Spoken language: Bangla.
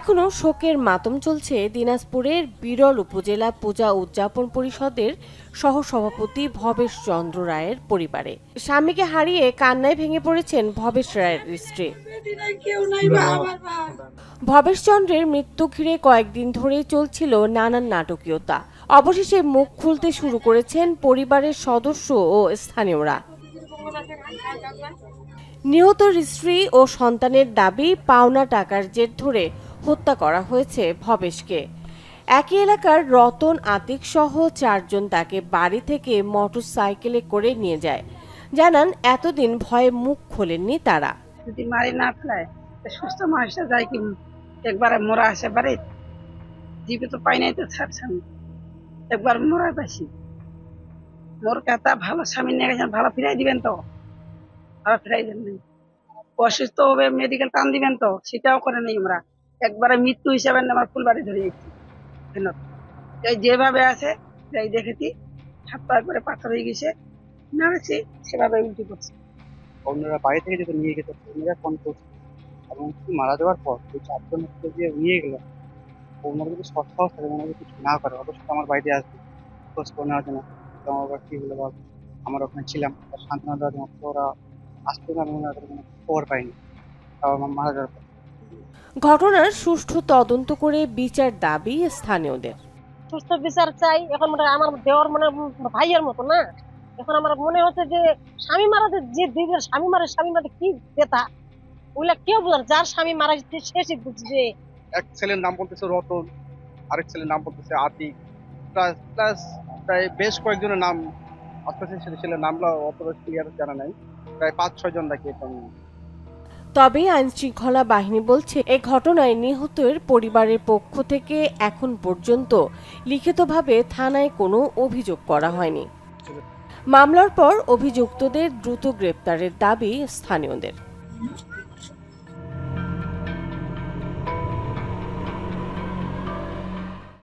এখনো শোকের মাতম চলছে দিনাজপুরের বিরল উপজেলা পূজা উদযাপন পরিষদের সহসভাপতি ভবেশ চন্দ্র রায়ের পরিবারে। স্বামীকে হারিয়ে কান্নায় ভেঙে পড়েছেন ভবেশ রায়ের স্ত্রী। ভবেশ চন্দ্রের মৃত্যু ঘিরে কয়েকদিন ধরেই চলছিল নানান নাটকীয়তা। অবশেষে মুখ খুলতে শুরু করেছেন পরিবারের সদস্য ও স্থানীয়রা। নিহতের স্ত্রী ও সন্তানের দাবি, পাওনা টাকার জের ধরে হত্যা করা হয়েছে ভবেশকে। একই এলাকার রতন আতিক সহ 4 জন তাকে বাড়ি থেকে মোটরসাইকেলে করে নিয়ে যায়। জানান এতদিন ভয়ে মুখ খোলেননি তারা। যদি মারি না ফেলায় সুস্থ মানুষটা যায় কি একবারে মোরা আসে বাড়ি জীবিত পাই নাই তো ছাড়ছেন একবার মোরা পাইছি মোর কথা ভালো স্বামী নিয়ে গেছেন, ভালো ফিরাই দিবেন তো? ভালো ফিরাই দেন নাই। অসুস্থ হবে মেডিকেল টান দিবেন তো? সেটাও করে নেই। আমরা একবারে মৃত্যু হিসাবে আমরা ফুলবাড়ি ধরে যাচ্ছি। এই যেভাবে আছে যাই দেখেছি, হাত পা করে পাথর হয়ে গেছে, নাড়েছি সেভাবে উল্টি করছে। অন্যরা বাড়ি থেকে যেটা নিয়ে গেছে অন্যরা ফোন করছে এবং মারা যাওয়ার পর ওই 4 জন যে নিয়ে গেল, ওনারা যদি সৎ সাহস থাকে ওনারা কিছু না করে অবশ্যই আমার বাড়িতে আসবে খোঁজ করে নেওয়ার জন্য। তো আমার আবার কি হলো বা আমার ওখানে ছিলাম সান্ত্বনা দেওয়ার জন্য, তো ওরা আসতে না ওনারা কোনো খবর পাইনি তাও আমার মারা যাওয়ার পর। ঘটনার সুষ্ঠু তদন্ত করে বিচার দাবি স্থানীয়দের। সুস্থ বিচার চাই। এখন আমার দেওয়ার ভাইয়ের মতো না। এখন আমার মনে হচ্ছে যে স্বামী মারা যে দিদির স্বামী মারা কি ব্যথা ওগুলা কেউ বোঝার, যার স্বামী মারা শেষই বুঝছে। এক ছেলের নাম বলতেছে রতন, আরেক ছেলের নাম বলতেছে আতিক, প্লাস প্রায় বেশ কয়েকজনের নাম আসতেছে। সেটা ছেলের নামগুলো অত ক্লিয়ার জানা নাই, প্রায় 5-6 জন নাকি। তবে আইনশৃঙ্খলা বাহিনী বলছে, এই ঘটনায় নিহতের পরিবারের পক্ষ থেকে এখন পর্যন্ত লিখিতভাবে থানায় কোনো অভিযোগ করা হয়নি। মামলার পর অভিযুক্তদের দ্রুত গ্রেপ্তারের দাবি স্থানীয়দের।